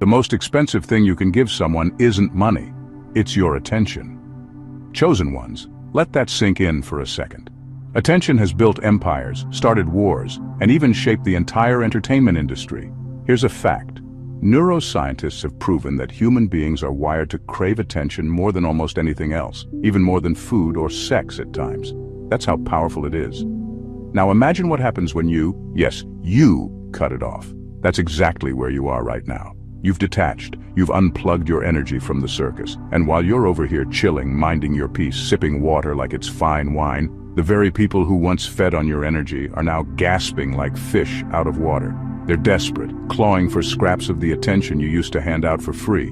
The most expensive thing you can give someone isn't money, it's your attention. Chosen ones, let that sink in for a second. Attention has built empires, started wars, and even shaped the entire entertainment industry. Here's a fact. Neuroscientists have proven that human beings are wired to crave attention more than almost anything else, even more than food or sex at times. That's how powerful it is. Now imagine what happens when you cut it off. That's exactly where you are right now. You've detached, you've unplugged your energy from the circus, and while you're over here chilling, minding your peace, sipping water like it's fine wine, the very people who once fed on your energy are now gasping like fish out of water. They're desperate, clawing for scraps of the attention you used to hand out for free.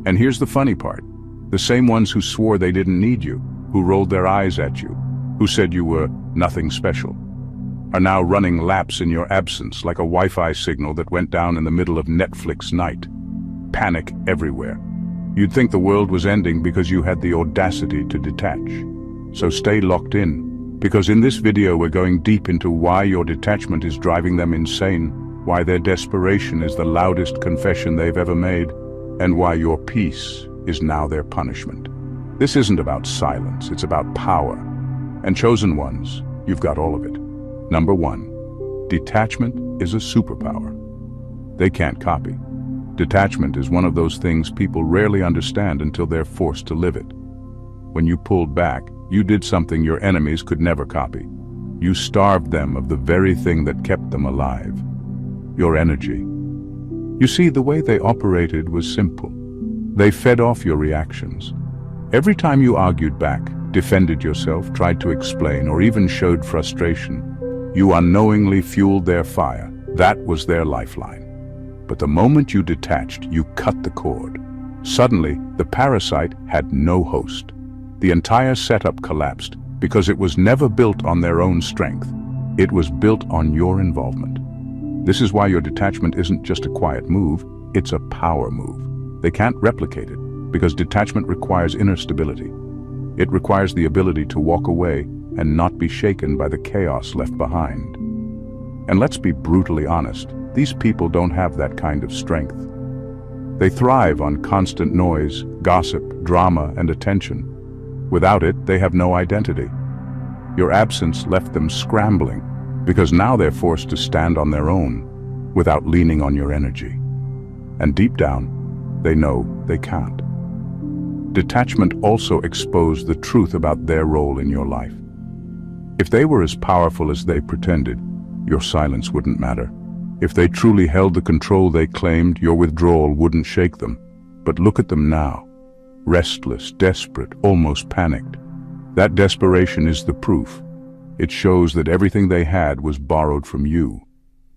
And here's the funny part. The same ones who swore they didn't need you, who rolled their eyes at you, who said you were nothing special, are now running laps in your absence like a Wi-Fi signal that went down in the middle of Netflix night. Panic everywhere. You'd think the world was ending because you had the audacity to detach. So stay locked in, because in this video we're going deep into why your detachment is driving them insane, why their desperation is the loudest confession they've ever made, and why your peace is now their punishment. This isn't about silence, it's about power. And chosen ones, you've got all of it. Number 1, detachment is a superpower. They can't copy. Detachment is one of those things people rarely understand until they're forced to live it. When you pulled back, you did something your enemies could never copy. You starved them of the very thing that kept them alive. Your energy. You see, the way they operated was simple. They fed off your reactions. Every time you argued back, defended yourself, tried to explain, or even showed frustration, you unknowingly fueled their fire. That was their lifeline. But the moment you detached, you cut the cord. Suddenly, the parasite had no host. The entire setup collapsed because it was never built on their own strength. It was built on your involvement. This is why your detachment isn't just a quiet move, it's a power move. They can't replicate it because detachment requires inner stability. It requires the ability to walk away and not be shaken by the chaos left behind. And let's be brutally honest, these people don't have that kind of strength. They thrive on constant noise, gossip, drama, and attention. Without it, they have no identity. Your absence left them scrambling, because now they're forced to stand on their own, without leaning on your energy. And deep down, they know they can't. Detachment also exposed the truth about their role in your life. If they were as powerful as they pretended, your silence wouldn't matter. If they truly held the control they claimed, your withdrawal wouldn't shake them. But look at them now. Restless, desperate, almost panicked. That desperation is the proof. It shows that everything they had was borrowed from you.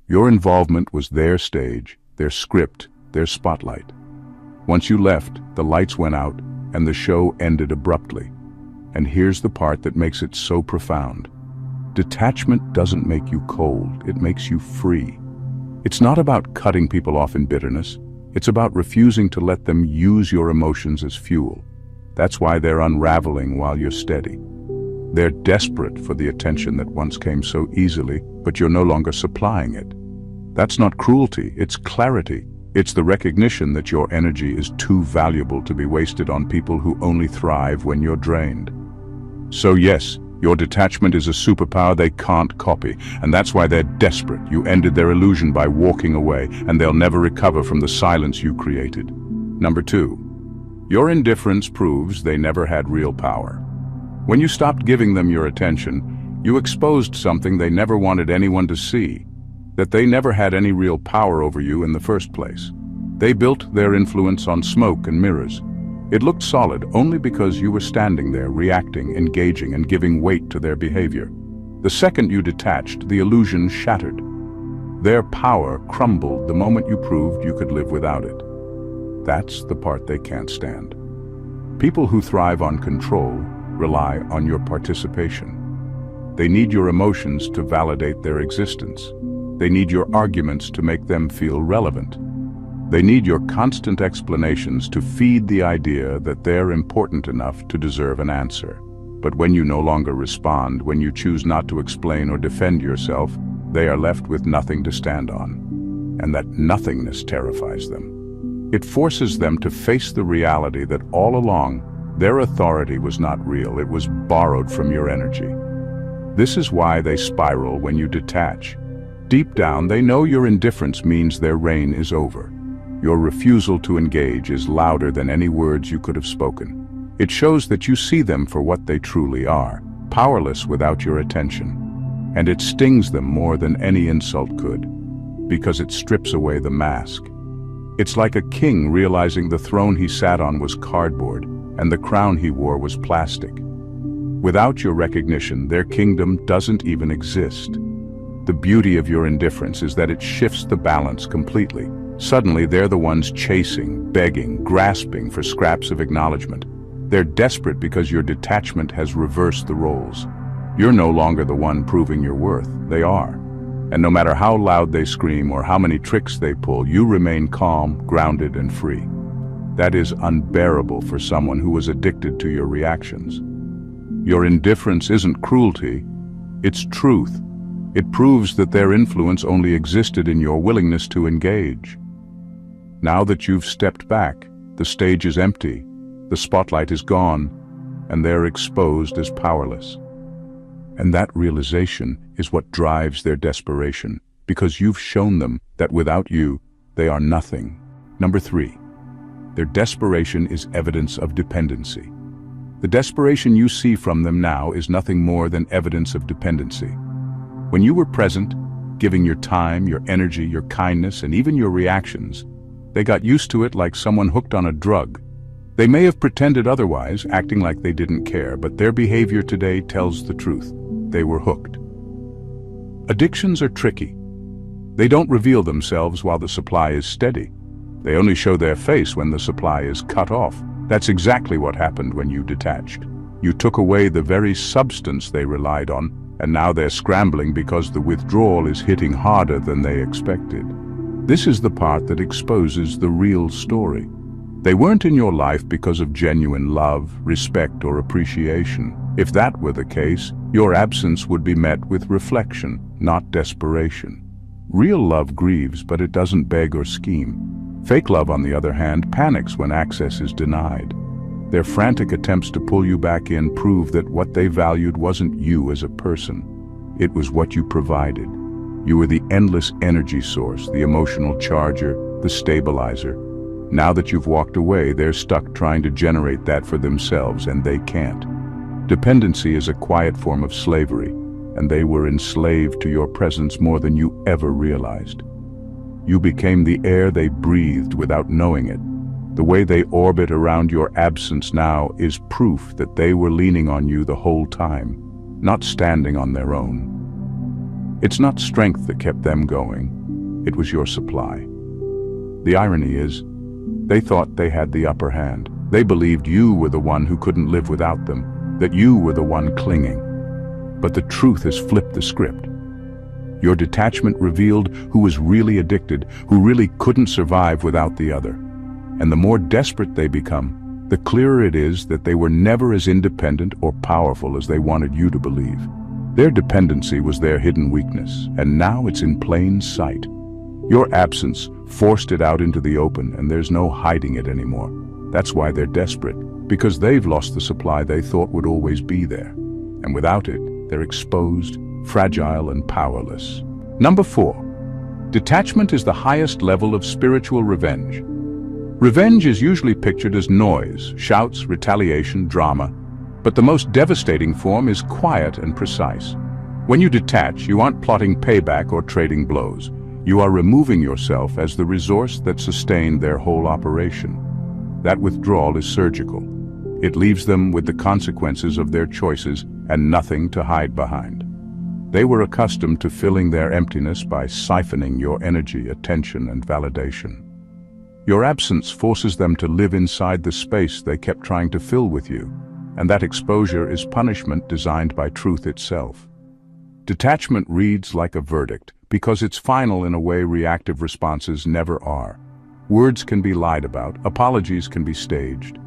Your involvement was their stage, their script, their spotlight. Once you left, the lights went out, and the show ended abruptly. And here's the part that makes it so profound. Detachment doesn't make you cold, it makes you free. It's not about cutting people off in bitterness. It's about refusing to let them use your emotions as fuel. That's why they're unraveling while you're steady. They're desperate for the attention that once came so easily, but you're no longer supplying it. That's not cruelty, it's clarity. It's the recognition that your energy is too valuable to be wasted on people who only thrive when you're drained. So yes, your detachment is a superpower they can't copy, and that's why they're desperate. You ended their illusion by walking away, and they'll never recover from the silence you created. Number 2, your indifference proves they never had real power. When you stopped giving them your attention, you exposed something they never wanted anyone to see, that they never had any real power over you in the first place. They built their influence on smoke and mirrors. It looked solid only because you were standing there, reacting, engaging, and giving weight to their behavior. The second you detached, the illusion shattered. Their power crumbled the moment you proved you could live without it. That's the part they can't stand. People who thrive on control rely on your participation. They need your emotions to validate their existence. They need your arguments to make them feel relevant. They need your constant explanations to feed the idea that they're important enough to deserve an answer. But when you no longer respond, when you choose not to explain or defend yourself, they are left with nothing to stand on. And that nothingness terrifies them. It forces them to face the reality that all along, their authority was not real, it was borrowed from your energy. This is why they spiral when you detach. Deep down, they know your indifference means their reign is over. Your refusal to engage is louder than any words you could have spoken. It shows that you see them for what they truly are, powerless without your attention. And it stings them more than any insult could, because it strips away the mask. It's like a king realizing the throne he sat on was cardboard, and the crown he wore was plastic. Without your recognition, their kingdom doesn't even exist. The beauty of your indifference is that it shifts the balance completely. Suddenly, they're the ones chasing, begging, grasping for scraps of acknowledgement. They're desperate because your detachment has reversed the roles. You're no longer the one proving your worth, they are. And no matter how loud they scream or how many tricks they pull, you remain calm, grounded, and free. That is unbearable for someone who was addicted to your reactions. Your indifference isn't cruelty, it's truth. It proves that their influence only existed in your willingness to engage. Now that you've stepped back, the stage is empty, the spotlight is gone, and they're exposed as powerless. And that realization is what drives their desperation, because you've shown them that without you, they are nothing. Number 3, their desperation is evidence of dependency. The desperation you see from them now is nothing more than evidence of dependency. When you were present, giving your time, your energy, your kindness, and even your reactions, they got used to it like someone hooked on a drug. They may have pretended otherwise, acting like they didn't care, but their behavior today tells the truth. They were hooked. Addictions are tricky. They don't reveal themselves while the supply is steady. They only show their face when the supply is cut off. That's exactly what happened when you detached. You took away the very substance they relied on, and now they're scrambling because the withdrawal is hitting harder than they expected. This is the part that exposes the real story. They weren't in your life because of genuine love, respect, or appreciation. If that were the case, your absence would be met with reflection, not desperation. Real love grieves, but it doesn't beg or scheme. Fake love, on the other hand, panics when access is denied. Their frantic attempts to pull you back in prove that what they valued wasn't you as a person. It was what you provided. You were the endless energy source, the emotional charger, the stabilizer. Now that you've walked away, they're stuck trying to generate that for themselves, and they can't. Dependency is a quiet form of slavery, and they were enslaved to your presence more than you ever realized. You became the air they breathed without knowing it. The way they orbit around your absence now is proof that they were leaning on you the whole time, not standing on their own. It's not strength that kept them going, it was your supply. The irony is, they thought they had the upper hand. They believed you were the one who couldn't live without them, that you were the one clinging. But the truth has flipped the script. Your detachment revealed who was really addicted, who really couldn't survive without the other. And the more desperate they become, the clearer it is that they were never as independent or powerful as they wanted you to believe. Their dependency was their hidden weakness, and now it's in plain sight. Your absence forced it out into the open, and there's no hiding it anymore. That's why they're desperate, because they've lost the supply they thought would always be there. And without it, they're exposed, fragile, and powerless. Number 4, detachment is the highest level of spiritual revenge. Revenge is usually pictured as noise, shouts, retaliation, drama, but the most devastating form is quiet and precise. When you detach, you aren't plotting payback or trading blows. You are removing yourself as the resource that sustained their whole operation. That withdrawal is surgical. It leaves them with the consequences of their choices and nothing to hide behind. They were accustomed to filling their emptiness by siphoning your energy, attention, and validation. Your absence forces them to live inside the space they kept trying to fill with you, and that exposure is punishment designed by truth itself. Detachment reads like a verdict, because it's final in a way reactive responses never are. Words can be lied about, apologies can be staged,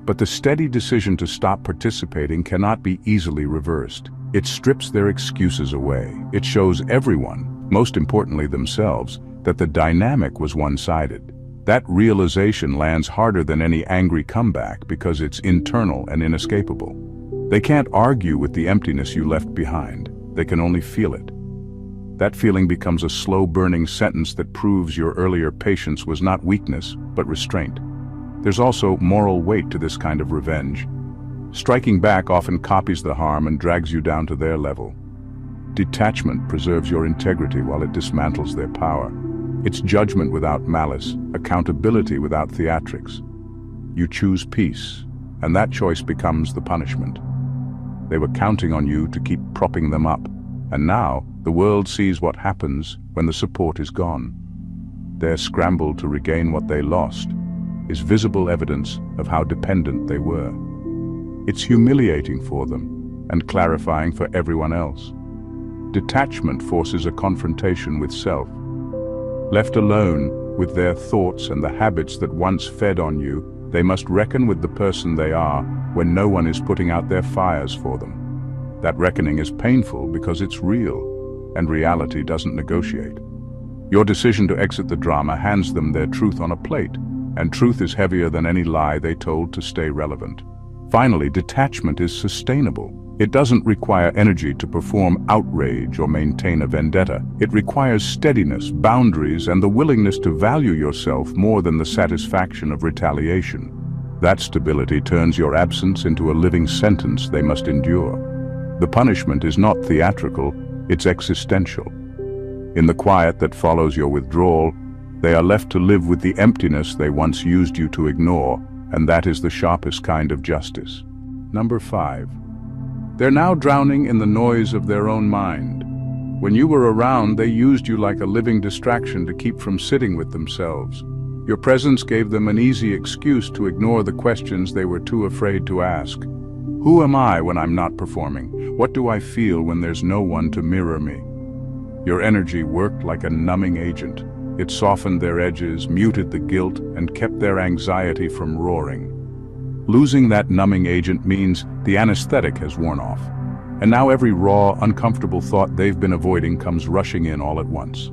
but the steady decision to stop participating cannot be easily reversed. It strips their excuses away. It shows everyone, most importantly themselves, that the dynamic was one-sided. That realization lands harder than any angry comeback because it's internal and inescapable. They can't argue with the emptiness you left behind. They can only feel it. That feeling becomes a slow-burning sentence that proves your earlier patience was not weakness, but restraint. There's also moral weight to this kind of revenge. Striking back often copies the harm and drags you down to their level. Detachment preserves your integrity while it dismantles their power. It's judgment without malice, accountability without theatrics. You choose peace, and that choice becomes the punishment. They were counting on you to keep propping them up, and now the world sees what happens when the support is gone. Their scramble to regain what they lost is visible evidence of how dependent they were. It's humiliating for them and clarifying for everyone else. Detachment forces a confrontation with self. Left alone with their thoughts and the habits that once fed on you, they must reckon with the person they are when no one is putting out their fires for them. That reckoning is painful because it's real, and reality doesn't negotiate. Your decision to exit the drama hands them their truth on a plate, and truth is heavier than any lie they told to stay relevant. Finally, detachment is sustainable. It doesn't require energy to perform outrage or maintain a vendetta. It requires steadiness, boundaries, and the willingness to value yourself more than the satisfaction of retaliation. That stability turns your absence into a living sentence they must endure. The punishment is not theatrical, it's existential. In the quiet that follows your withdrawal, they are left to live with the emptiness they once used you to ignore, and that is the sharpest kind of justice. Number 5. They're now drowning in the noise of their own mind. When you were around, they used you like a living distraction to keep from sitting with themselves. Your presence gave them an easy excuse to ignore the questions they were too afraid to ask. Who am I when I'm not performing? What do I feel when there's no one to mirror me? Your energy worked like a numbing agent. It softened their edges, muted the guilt, and kept their anxiety from roaring. Losing that numbing agent means the anesthetic has worn off, and now every raw, uncomfortable thought they've been avoiding comes rushing in all at once.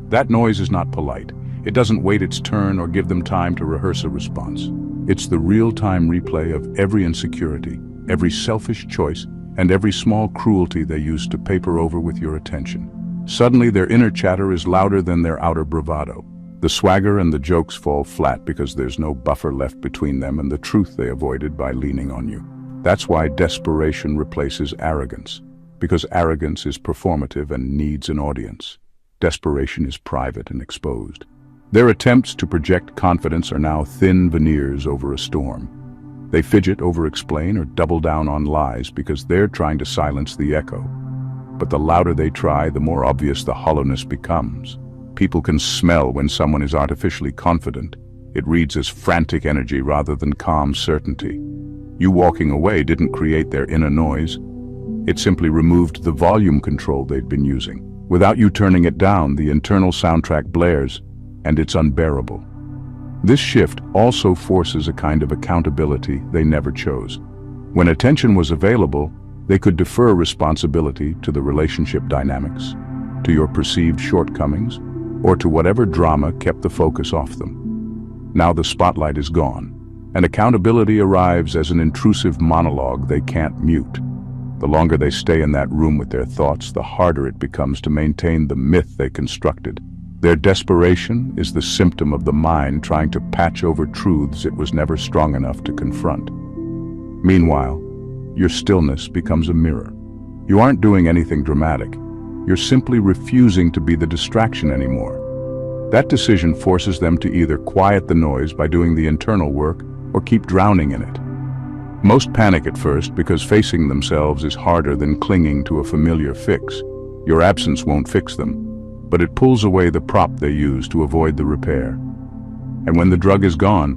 That noise is not polite. It doesn't wait its turn or give them time to rehearse a response. It's the real-time replay of every insecurity, every selfish choice, and every small cruelty they used to paper over with your attention. Suddenly, their inner chatter is louder than their outer bravado. The swagger and the jokes fall flat because there's no buffer left between them and the truth they avoided by leaning on you. That's why desperation replaces arrogance, because arrogance is performative and needs an audience. Desperation is private and exposed. Their attempts to project confidence are now thin veneers over a storm. They fidget, over-explain, or double down on lies because they're trying to silence the echo. But the louder they try, the more obvious the hollowness becomes. People can smell when someone is artificially confident. It reads as frantic energy rather than calm certainty. You walking away didn't create their inner noise. It simply removed the volume control they'd been using. Without you turning it down, the internal soundtrack blares, and it's unbearable. This shift also forces a kind of accountability they never chose. When attention was available, they could defer responsibility to the relationship dynamics, to your perceived shortcomings, or to whatever drama kept the focus off them. Now the spotlight is gone, and accountability arrives as an intrusive monologue they can't mute. The longer they stay in that room with their thoughts, the harder it becomes to maintain the myth they constructed. Their desperation is the symptom of the mind trying to patch over truths it was never strong enough to confront. Meanwhile, your stillness becomes a mirror. You aren't doing anything dramatic. You're simply refusing to be the distraction anymore. That decision forces them to either quiet the noise by doing the internal work or keep drowning in it. Most panic at first because facing themselves is harder than clinging to a familiar fix. Your absence won't fix them, but it pulls away the prop they use to avoid the repair. And when the drug is gone,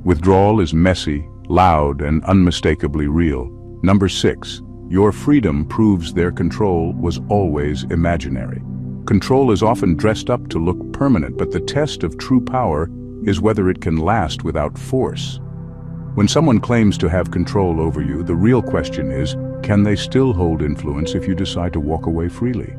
withdrawal is messy, loud, and unmistakably real. Number 6. Your freedom proves their control was always imaginary. Control is often dressed up to look permanent, but the test of true power is whether it can last without force. When someone claims to have control over you, the real question is, can they still hold influence if you decide to walk away freely?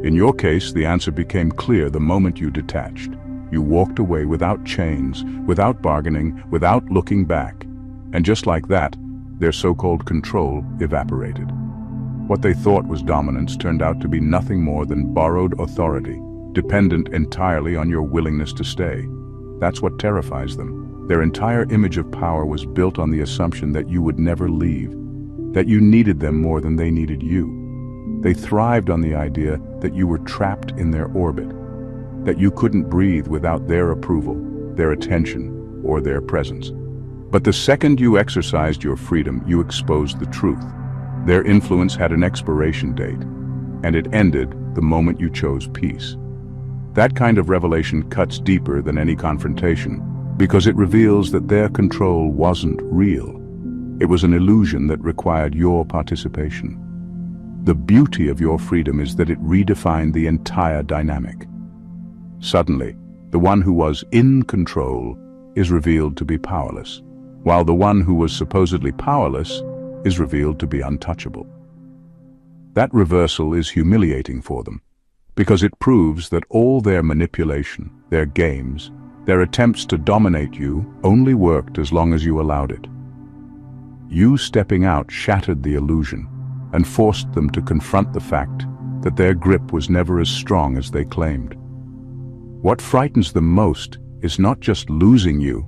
In your case, the answer became clear the moment you detached. You walked away without chains, without bargaining, without looking back. And just like that, their so-called control evaporated. What they thought was dominance turned out to be nothing more than borrowed authority, dependent entirely on your willingness to stay. That's what terrifies them. Their entire image of power was built on the assumption that you would never leave, that you needed them more than they needed you. They thrived on the idea that you were trapped in their orbit, that you couldn't breathe without their approval, their attention, or their presence. But the second you exercised your freedom, you exposed the truth. Their influence had an expiration date, and it ended the moment you chose peace. That kind of revelation cuts deeper than any confrontation, because it reveals that their control wasn't real. It was an illusion that required your participation. The beauty of your freedom is that it redefined the entire dynamic. Suddenly, the one who was in control is revealed to be powerless, while the one who was supposedly powerless is revealed to be untouchable. That reversal is humiliating for them, because it proves that all their manipulation, their games, their attempts to dominate you only worked as long as you allowed it. You stepping out shattered the illusion and forced them to confront the fact that their grip was never as strong as they claimed. What frightens them most is not just losing you,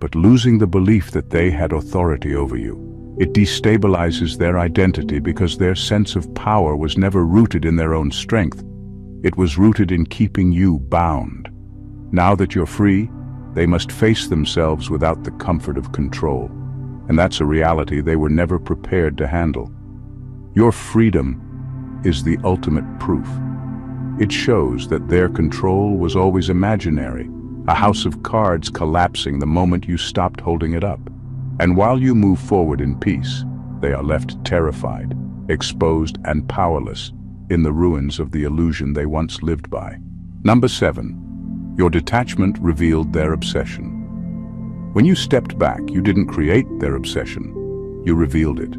but losing the belief that they had authority over you. It destabilizes their identity because their sense of power was never rooted in their own strength. It was rooted in keeping you bound. Now that you're free, they must face themselves without the comfort of control. And that's a reality they were never prepared to handle. Your freedom is the ultimate proof. It shows that their control was always imaginary, a house of cards collapsing the moment you stopped holding it up. And while you move forward in peace, they are left terrified, exposed and powerless in the ruins of the illusion they once lived by. Number 7. Your detachment revealed their obsession. When you stepped back, you didn't create their obsession, you revealed it.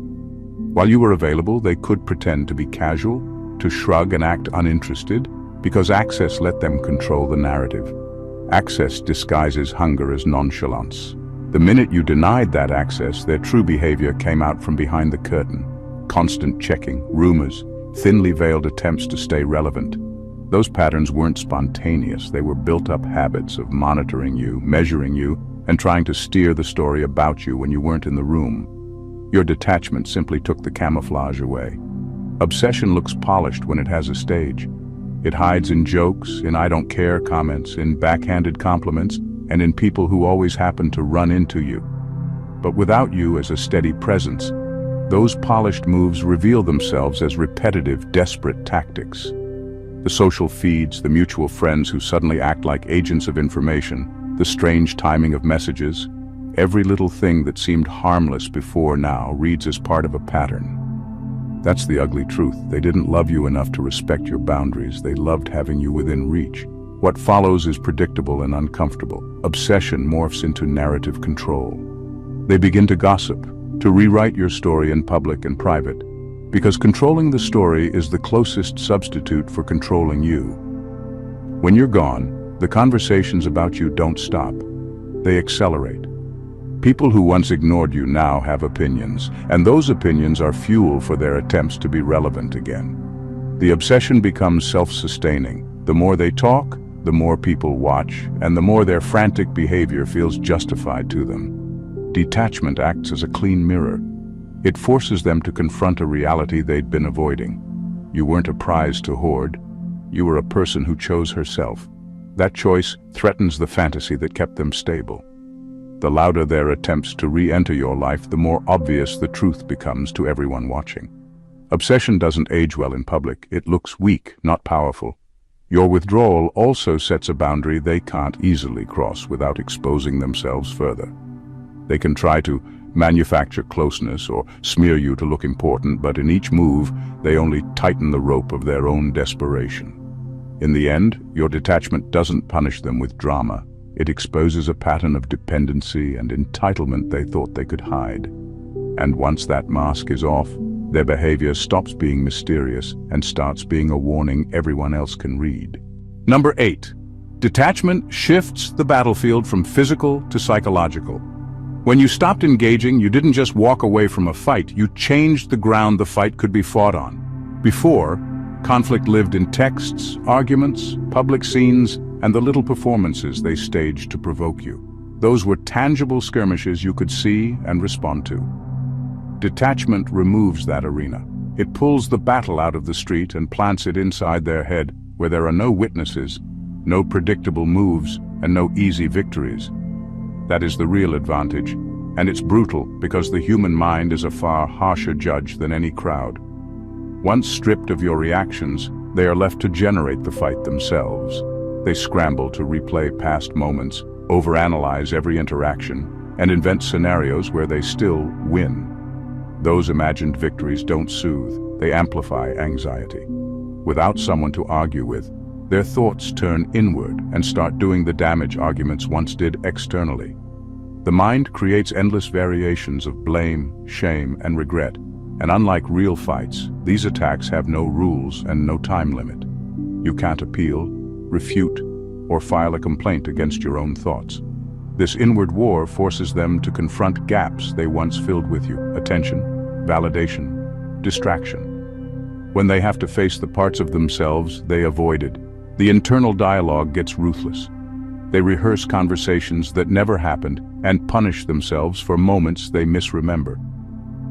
While you were available, they could pretend to be casual, to shrug and act uninterested, because access let them control the narrative. Access disguises hunger as nonchalance. The minute you denied that access, their true behavior came out from behind the curtain. Constant checking, rumors, thinly veiled attempts to stay relevant. Those patterns weren't spontaneous. They were built-up habits of monitoring you, measuring you, and trying to steer the story about you when you weren't in the room. Your detachment simply took the camouflage away. Obsession looks polished when it has a stage. It hides in jokes, in I don't care comments, in backhanded compliments, and in people who always happen to run into you. But without you as a steady presence, those polished moves reveal themselves as repetitive, desperate tactics. The social feeds, the mutual friends who suddenly act like agents of information, the strange timing of messages, every little thing that seemed harmless before now reads as part of a pattern. That's the ugly truth. They didn't love you enough to respect your boundaries. They loved having you within reach. What follows is predictable and uncomfortable. Obsession morphs into narrative control. They begin to gossip, to rewrite your story in public and private, because controlling the story is the closest substitute for controlling you. When you're gone, the conversations about you don't stop. They accelerate. People who once ignored you now have opinions, and those opinions are fuel for their attempts to be relevant again. The obsession becomes self-sustaining. The more they talk, the more people watch, and the more their frantic behavior feels justified to them. Detachment acts as a clean mirror. It forces them to confront a reality they'd been avoiding. You weren't a prize to hoard. You were a person who chose herself. That choice threatens the fantasy that kept them stable. The louder their attempts to re-enter your life, the more obvious the truth becomes to everyone watching. Obsession doesn't age well in public. It looks weak, not powerful. Your withdrawal also sets a boundary they can't easily cross without exposing themselves further. They can try to manufacture closeness or smear you to look important, but in each move, they only tighten the rope of their own desperation. In the end, your detachment doesn't punish them with drama. It exposes a pattern of dependency and entitlement they thought they could hide. And once that mask is off, their behavior stops being mysterious and starts being a warning everyone else can read. Number 8. Detachment shifts the battlefield from physical to psychological. When you stopped engaging, you didn't just walk away from a fight, you changed the ground the fight could be fought on. Before, conflict lived in texts, arguments, public scenes, and the little performances they staged to provoke you. Those were tangible skirmishes you could see and respond to. Detachment removes that arena. It pulls the battle out of the street and plants it inside their head, where there are no witnesses, no predictable moves, and no easy victories. That is the real advantage, and it's brutal because the human mind is a far harsher judge than any crowd. Once stripped of your reactions, they are left to generate the fight themselves. They scramble to replay past moments, overanalyze every interaction, and invent scenarios where they still win. Those imagined victories don't soothe, they amplify anxiety. Without someone to argue with, their thoughts turn inward and start doing the damage arguments once did externally. The mind creates endless variations of blame, shame, and regret, and unlike real fights, these attacks have no rules and no time limit. You can't appeal, refute, or file a complaint against your own thoughts. This inward war forces them to confront gaps they once filled with you: attention, validation, distraction. When they have to face the parts of themselves they avoided, the internal dialogue gets ruthless. They rehearse conversations that never happened and punish themselves for moments they misremember.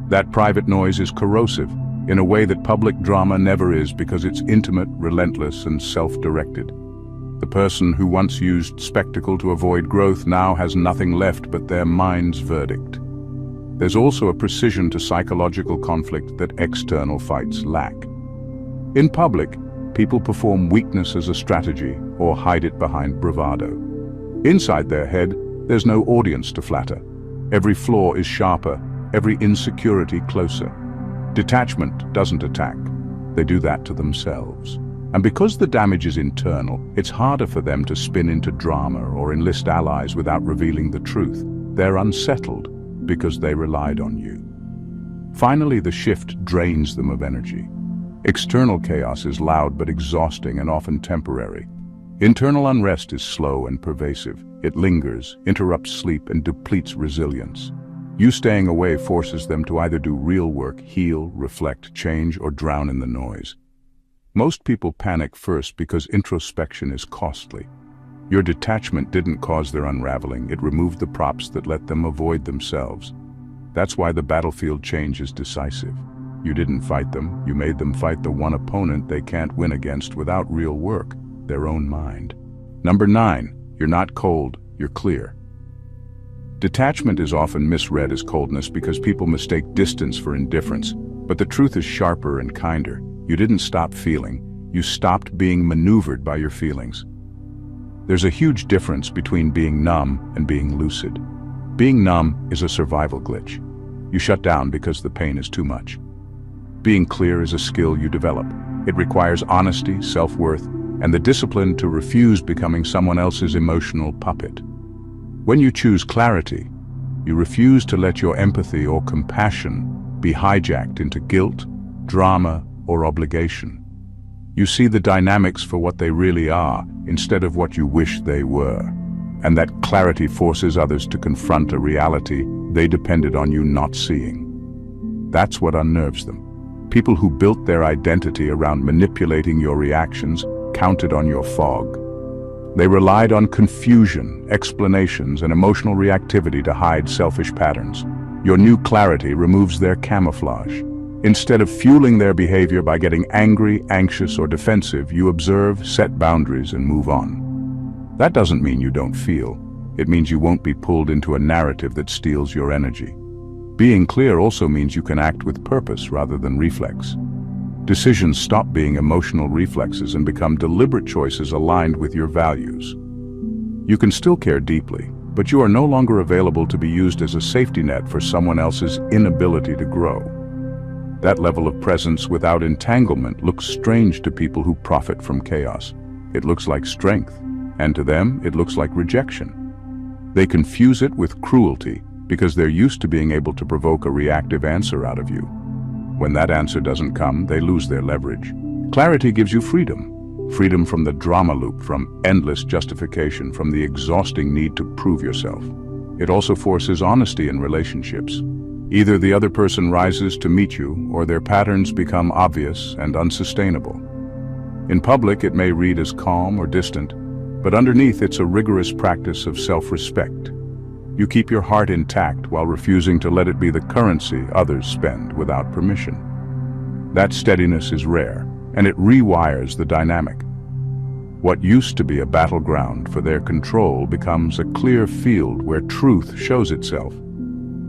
That private noise is corrosive in a way that public drama never is, because it's intimate, relentless, and self-directed. The person who once used spectacle to avoid growth now has nothing left but their mind's verdict. There's also a precision to psychological conflict that external fights lack. In public, people perform weakness as a strategy or hide it behind bravado. Inside their head, there's no audience to flatter. Every flaw is sharper, every insecurity closer. Detachment doesn't attack. They do that to themselves. And because the damage is internal, it's harder for them to spin into drama or enlist allies without revealing the truth. They're unsettled because they relied on you. Finally, the shift drains them of energy. External chaos is loud but exhausting and often temporary. Internal unrest is slow and pervasive. It lingers, interrupts sleep, and depletes resilience. You staying away forces them to either do real work, heal, reflect, change, or drown in the noise. Most people panic first because introspection is costly. Your detachment didn't cause their unraveling, it removed the props that let them avoid themselves. That's why the battlefield change is decisive. You didn't fight them, you made them fight the one opponent they can't win against without real work, their own mind. Number 9, you're not cold, you're clear. Detachment is often misread as coldness because people mistake distance for indifference, but the truth is sharper and kinder. You didn't stop feeling, you stopped being maneuvered by your feelings. There's a huge difference between being numb and being lucid. Being numb is a survival glitch. You shut down because the pain is too much. Being clear is a skill you develop. It requires honesty, self-worth, and the discipline to refuse becoming someone else's emotional puppet. When you choose clarity, you refuse to let your empathy or compassion be hijacked into guilt, drama, or obligation. You see the dynamics for what they really are instead of what you wish they were. And that clarity forces others to confront a reality they depended on you not seeing. That's what unnerves them. People who built their identity around manipulating your reactions counted on your fog. They relied on confusion, explanations, and emotional reactivity to hide selfish patterns. Your new clarity removes their camouflage. Instead of fueling their behavior by getting angry, anxious, or defensive, you observe, set boundaries, and move on. That doesn't mean you don't feel. It means you won't be pulled into a narrative that steals your energy. Being clear also means you can act with purpose rather than reflex. Decisions stop being emotional reflexes and become deliberate choices aligned with your values. You can still care deeply, but you are no longer available to be used as a safety net for someone else's inability to grow. That level of presence without entanglement looks strange to people who profit from chaos. It looks like strength, and to them, it looks like rejection. They confuse it with cruelty because they're used to being able to provoke a reactive answer out of you. When that answer doesn't come, they lose their leverage. Clarity gives you freedom. freedom from the drama loop, from endless justification, from the exhausting need to prove yourself. It also forces honesty in relationships. Either the other person rises to meet you, or their patterns become obvious and unsustainable. In public, it may read as calm or distant, but underneath it's a rigorous practice of self-respect. You keep your heart intact while refusing to let it be the currency others spend without permission. That steadiness is rare, and it rewires the dynamic. What used to be a battleground for their control becomes a clear field where truth shows itself.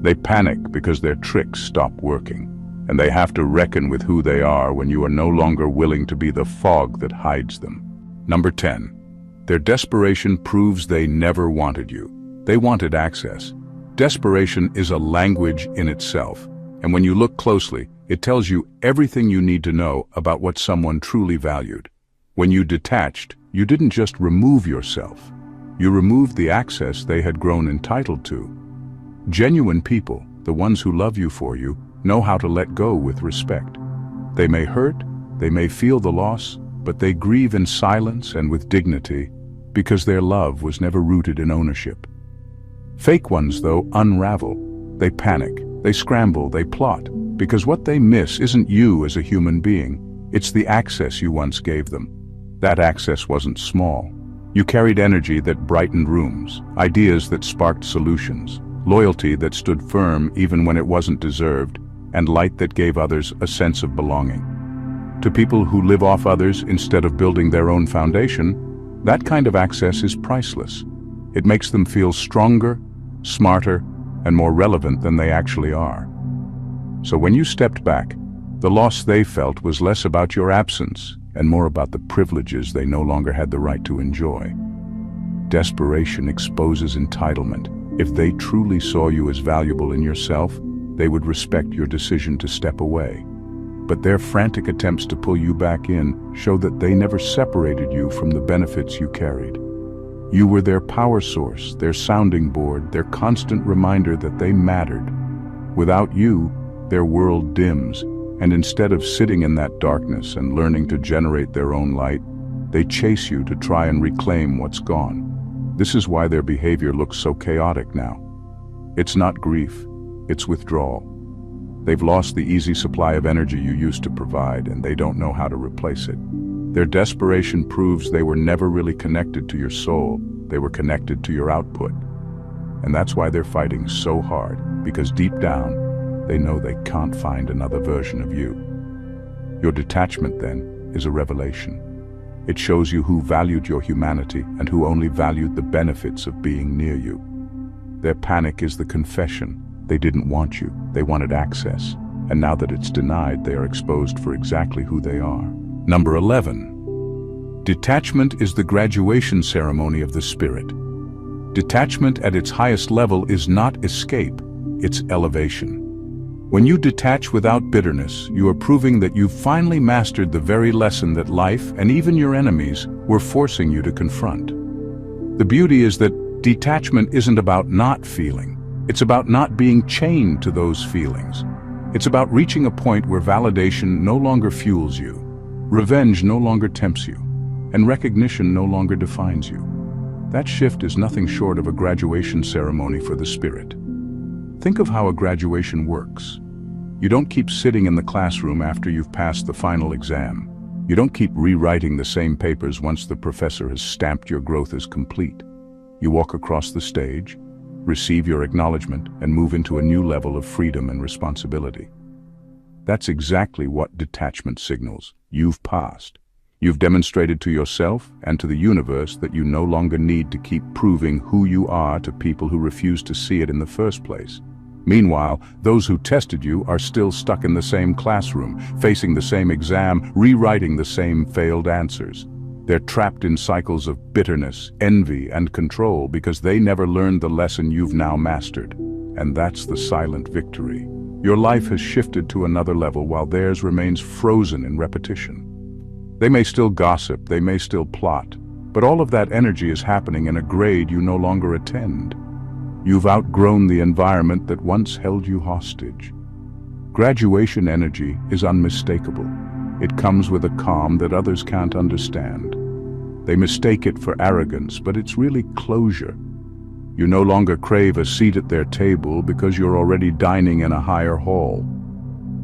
They panic because their tricks stop working, and they have to reckon with who they are when you are no longer willing to be the fog that hides them. Number 10. Their desperation proves they never wanted you. They wanted access. Desperation is a language in itself, and when you look closely, it tells you everything you need to know about what someone truly valued. When you detached, you didn't just remove yourself. You removed the access they had grown entitled to. Genuine people, the ones who love you for you, know how to let go with respect. They may hurt, they may feel the loss, but they grieve in silence and with dignity because their love was never rooted in ownership. Fake ones, though, unravel. They panic, they scramble, they plot, because what they miss isn't you as a human being, it's the access you once gave them. That access wasn't small. You carried energy that brightened rooms, ideas that sparked solutions, loyalty that stood firm even when it wasn't deserved, and light that gave others a sense of belonging. To people who live off others instead of building their own foundation, that kind of access is priceless. It makes them feel stronger, smarter, and more relevant than they actually are. So when you stepped back, the loss they felt was less about your absence and more about the privileges they no longer had the right to enjoy. Desperation exposes entitlement. If they truly saw you as valuable in yourself, they would respect your decision to step away. But their frantic attempts to pull you back in show that they never separated you from the benefits you carried. You were their power source, their sounding board, their constant reminder that they mattered. Without you, their world dims, and instead of sitting in that darkness and learning to generate their own light, they chase you to try and reclaim what's gone. This is why their behavior looks so chaotic now. It's not grief, it's withdrawal. They've lost the easy supply of energy you used to provide, and they don't know how to replace it. Their desperation proves they were never really connected to your soul, they were connected to your output. And that's why they're fighting so hard, because deep down, they know they can't find another version of you. Your detachment, then, is a revelation. It shows you who valued your humanity and who only valued the benefits of being near you. Their panic is the confession. They didn't want you, they wanted access. And now that it's denied, they are exposed for exactly who they are. Number 11. Detachment is the graduation ceremony of the spirit. Detachment at its highest level is not escape, it's elevation. When you detach without bitterness, you are proving that you've finally mastered the very lesson that life, and even your enemies, were forcing you to confront. The beauty is that detachment isn't about not feeling. It's about not being chained to those feelings. It's about reaching a point where validation no longer fuels you, revenge no longer tempts you, and recognition no longer defines you. That shift is nothing short of a graduation ceremony for the spirit. Think of how a graduation works. You don't keep sitting in the classroom after you've passed the final exam. You don't keep rewriting the same papers once the professor has stamped your growth as complete. You walk across the stage, receive your acknowledgement, and move into a new level of freedom and responsibility. That's exactly what detachment signals. You've passed. You've demonstrated to yourself and to the universe that you no longer need to keep proving who you are to people who refuse to see it in the first place. Meanwhile, those who tested you are still stuck in the same classroom, facing the same exam, rewriting the same failed answers. They're trapped in cycles of bitterness, envy, and control because they never learned the lesson you've now mastered. And that's the silent victory. Your life has shifted to another level while theirs remains frozen in repetition. They may still gossip, they may still plot, but all of that energy is happening in a grade you no longer attend. You've outgrown the environment that once held you hostage. Graduation energy is unmistakable. It comes with a calm that others can't understand. They mistake it for arrogance, but it's really closure. You no longer crave a seat at their table because you're already dining in a higher hall.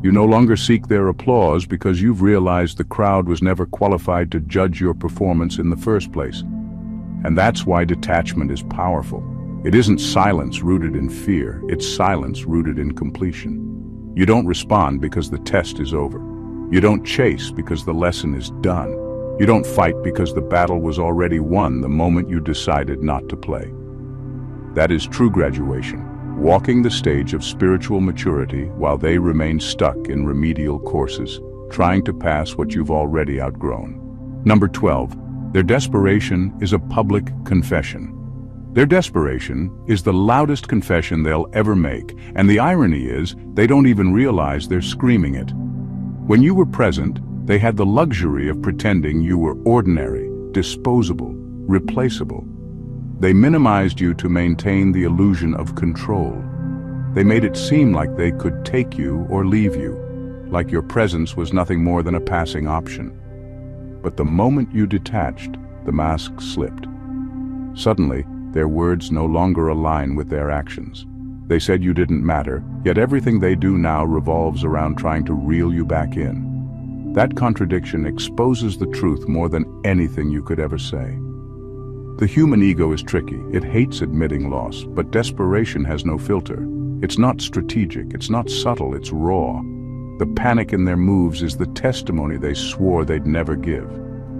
You no longer seek their applause because you've realized the crowd was never qualified to judge your performance in the first place. And that's why detachment is powerful. It isn't silence rooted in fear, it's silence rooted in completion. You don't respond because the test is over. You don't chase because the lesson is done. You don't fight because the battle was already won the moment you decided not to play. That is true graduation, walking the stage of spiritual maturity while they remain stuck in remedial courses, trying to pass what you've already outgrown. Number 12, their desperation is a public confession. Their desperation is the loudest confession they'll ever make, and the irony is, they don't even realize they're screaming it. When you were present, they had the luxury of pretending you were ordinary, disposable, replaceable. They minimized you to maintain the illusion of control. They made it seem like they could take you or leave you, like your presence was nothing more than a passing option. But the moment you detached, the mask slipped. Suddenly, their words no longer align with their actions. They said you didn't matter, yet everything they do now revolves around trying to reel you back in. That contradiction exposes the truth more than anything you could ever say. The human ego is tricky. It hates admitting loss, but desperation has no filter. It's not strategic, it's not subtle, it's raw. The panic in their moves is the testimony they swore they'd never give.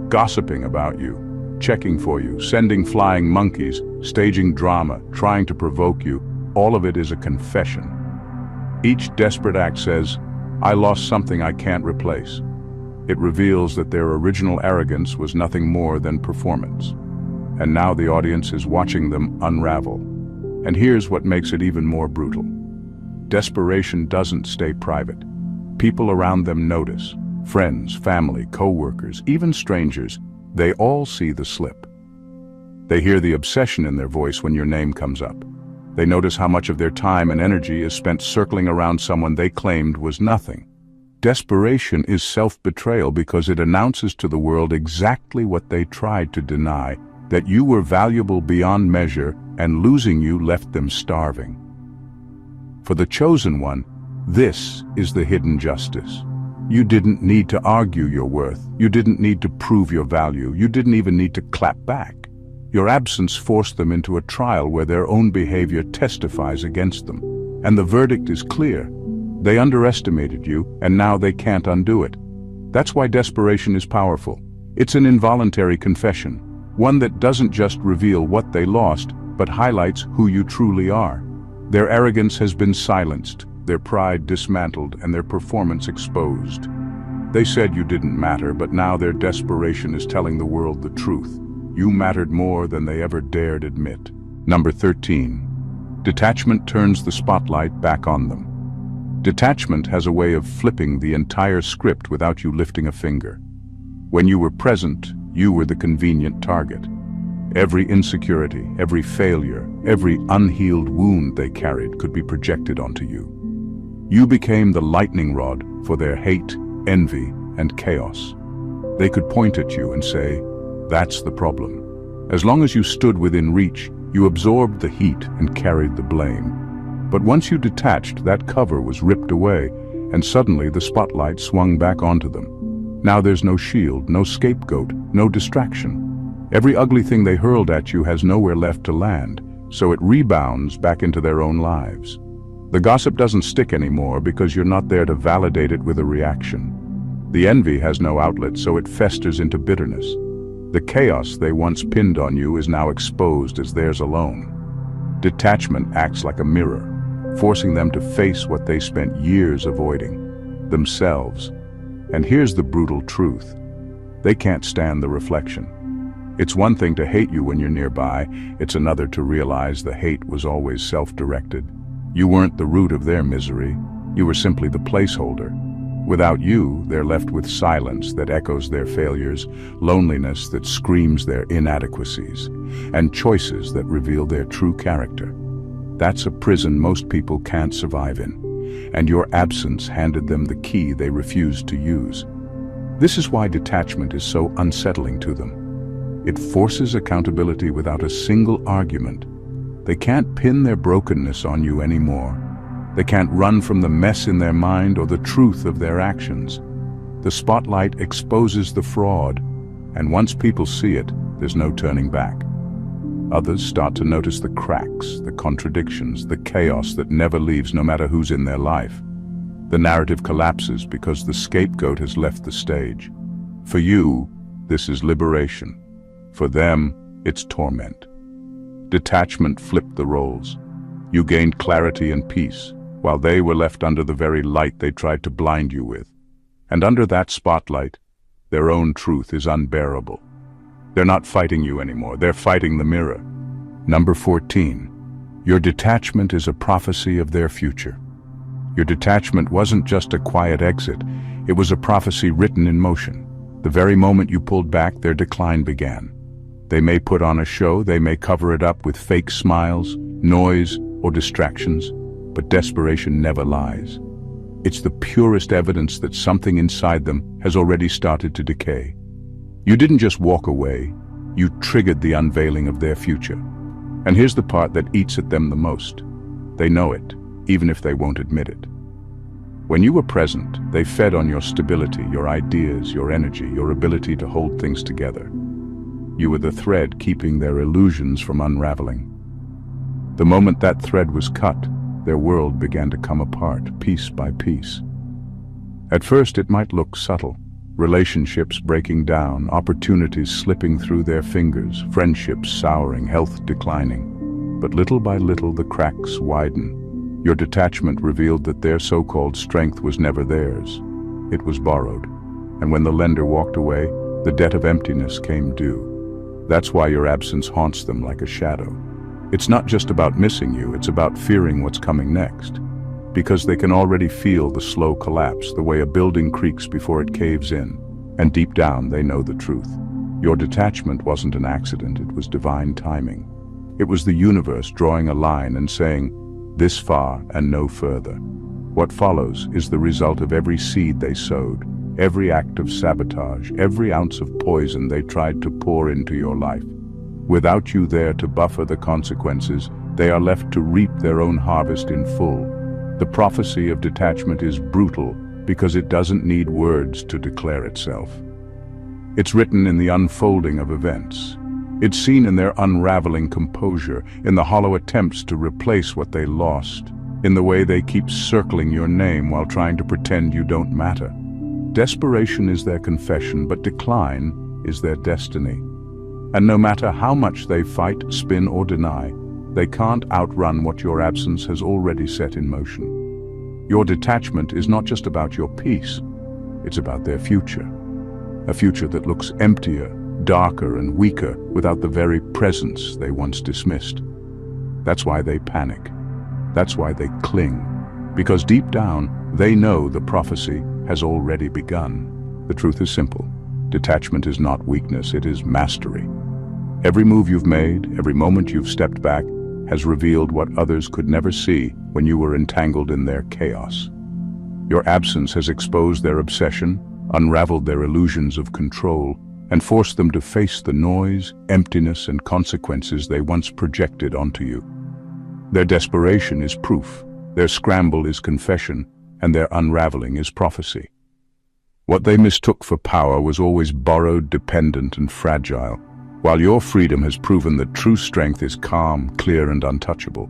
Gossiping about you, checking for you, sending flying monkeys, staging drama, trying to provoke you, all of it is a confession. Each desperate act says, "I lost something I can't replace." It reveals that their original arrogance was nothing more than performance. And now the audience is watching them unravel. And here's what makes it even more brutal. Desperation doesn't stay private. People around them notice. Friends, family, co-workers, even strangers, they all see the slip. They hear the obsession in their voice when your name comes up. They notice how much of their time and energy is spent circling around someone they claimed was nothing. Desperation is self-betrayal because it announces to the world exactly what they tried to deny, that you were valuable beyond measure, and losing you left them starving. For the chosen one, this is the hidden justice. You didn't need to argue your worth. You didn't need to prove your value. You didn't even need to clap back. Your absence forced them into a trial where their own behavior testifies against them. And the verdict is clear. They underestimated you, and now they can't undo it. That's why desperation is powerful. It's an involuntary confession, one that doesn't just reveal what they lost, but highlights who you truly are. Their arrogance has been silenced, their pride dismantled, and their performance exposed. They said you didn't matter, but now their desperation is telling the world the truth. You mattered more than they ever dared admit. Number 13. Detachment turns the spotlight back on them. Detachment has a way of flipping the entire script without you lifting a finger. When you were present, you were the convenient target. Every insecurity, every failure, every unhealed wound they carried could be projected onto you. You became the lightning rod for their hate, envy, and chaos. They could point at you and say, "That's the problem." As long as you stood within reach, you absorbed the heat and carried the blame. But once you detached, that cover was ripped away, and suddenly the spotlight swung back onto them. Now there's no shield, no scapegoat, no distraction. Every ugly thing they hurled at you has nowhere left to land, so it rebounds back into their own lives. The gossip doesn't stick anymore because you're not there to validate it with a reaction. The envy has no outlet, so it festers into bitterness. The chaos they once pinned on you is now exposed as theirs alone. Detachment acts like a mirror, forcing them to face what they spent years avoiding, themselves. And here's the brutal truth. They can't stand the reflection. It's one thing to hate you when you're nearby, it's another to realize the hate was always self-directed. You weren't the root of their misery, you were simply the placeholder. Without you, they're left with silence that echoes their failures, loneliness that screams their inadequacies, and choices that reveal their true character. That's a prison most people can't survive in, and your absence handed them the key they refused to use. This is why detachment is so unsettling to them. It forces accountability without a single argument. They can't pin their brokenness on you anymore. They can't run from the mess in their mind or the truth of their actions. The spotlight exposes the fraud, and once people see it, there's no turning back. Others start to notice the cracks, the contradictions, the chaos that never leaves no matter who's in their life. The narrative collapses because the scapegoat has left the stage. For you, this is liberation. For them, it's torment. Detachment flipped the roles. You gained clarity and peace, while they were left under the very light they tried to blind you with. And under that spotlight, their own truth is unbearable. They're not fighting you anymore, they're fighting the mirror. Number 14. Your detachment is a prophecy of their future. Your detachment wasn't just a quiet exit, it was a prophecy written in motion. The very moment you pulled back, their decline began. They may put on a show, they may cover it up with fake smiles, noise, or distractions, but desperation never lies. It's the purest evidence that something inside them has already started to decay. You didn't just walk away, you triggered the unveiling of their future. And here's the part that eats at them the most. They know it, even if they won't admit it. When you were present, they fed on your stability, your ideas, your energy, your ability to hold things together. You were the thread keeping their illusions from unraveling. The moment that thread was cut, their world began to come apart, piece by piece. At first it might look subtle. Relationships breaking down, opportunities slipping through their fingers, friendships souring, health declining. But little by little the cracks widen. Your detachment revealed that their so-called strength was never theirs. It was borrowed. And when the lender walked away, the debt of emptiness came due. That's why your absence haunts them like a shadow. It's not just about missing you, it's about fearing what's coming next. Because they can already feel the slow collapse, the way a building creaks before it caves in. And deep down, they know the truth. Your detachment wasn't an accident, it was divine timing. It was the universe drawing a line and saying, this far and no further. What follows is the result of every seed they sowed, every act of sabotage, every ounce of poison they tried to pour into your life. Without you there to buffer the consequences, they are left to reap their own harvest in full. The prophecy of detachment is brutal because it doesn't need words to declare itself. It's written in the unfolding of events. It's seen in their unraveling composure, in the hollow attempts to replace what they lost, in the way they keep circling your name while trying to pretend you don't matter. Desperation is their confession, but decline is their destiny. And no matter how much they fight, spin, or deny, they can't outrun what your absence has already set in motion. Your detachment is not just about your peace, it's about their future. A future that looks emptier, darker, and weaker without the very presence they once dismissed. That's why they panic. That's why they cling. Because deep down, they know the prophecy has already begun. The truth is simple. Detachment is not weakness, it is mastery. Every move you've made, every moment you've stepped back, has revealed what others could never see when you were entangled in their chaos. Your absence has exposed their obsession, unraveled their illusions of control, and forced them to face the noise, emptiness, and consequences they once projected onto you. Their desperation is proof, their scramble is confession, and their unraveling is prophecy. What they mistook for power was always borrowed, dependent, and fragile, while your freedom has proven that true strength is calm, clear, and untouchable.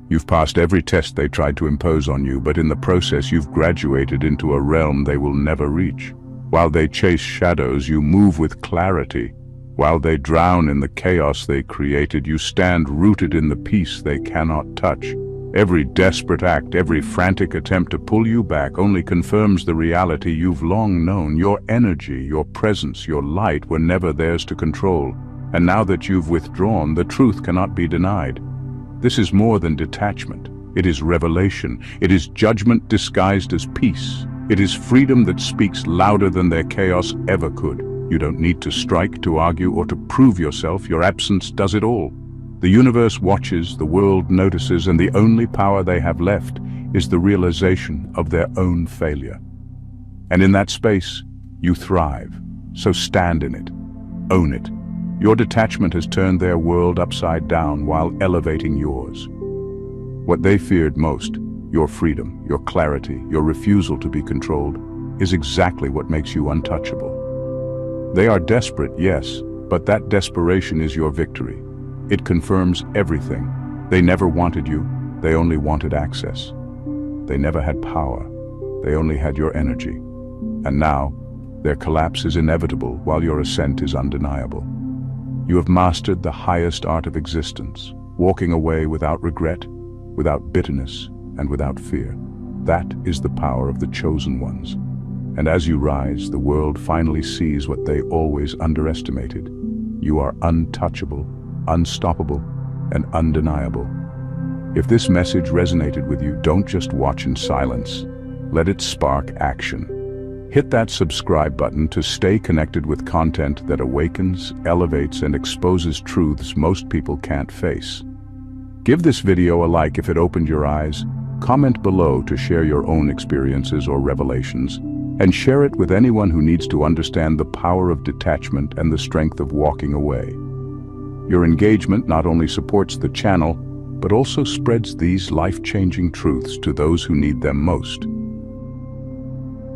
You've passed every test they tried to impose on you, but in the process you've graduated into a realm they will never reach. While they chase shadows, you move with clarity. While they drown in the chaos they created, you stand rooted in the peace they cannot touch. Every desperate act, every frantic attempt to pull you back only confirms the reality you've long known. Your energy, your presence, your light were never theirs to control. And now that you've withdrawn, the truth cannot be denied. This is more than detachment. It is revelation. It is judgment disguised as peace. It is freedom that speaks louder than their chaos ever could. You don't need to strike, to argue, or to prove yourself. Your absence does it all. The universe watches, the world notices, and the only power they have left is the realization of their own failure. And in that space, You thrive, so stand in it. Own it. Your detachment has turned their world upside down while elevating yours. What they feared most, your freedom, your clarity, your refusal to be controlled, is exactly what makes you untouchable. They are desperate, yes, but that desperation is your victory. It confirms everything. They never wanted you, they only wanted access. They never had power, they only had your energy. And now, their collapse is inevitable while your ascent is undeniable. You have mastered the highest art of existence, walking away without regret, without bitterness, and without fear. That is the power of the chosen ones. And as you rise, the world finally sees what they always underestimated. You are untouchable, unstoppable, and undeniable. If this message resonated with you, don't just watch in silence. Let it spark action. Hit that subscribe button to stay connected with content that awakens, elevates, and exposes truths most people can't face. Give this video a like if it opened your eyes. Comment below to share your own experiences or revelations, and share it with anyone who needs to understand the power of detachment and the strength of walking away. Your engagement not only supports the channel, but also spreads these life-changing truths to those who need them most.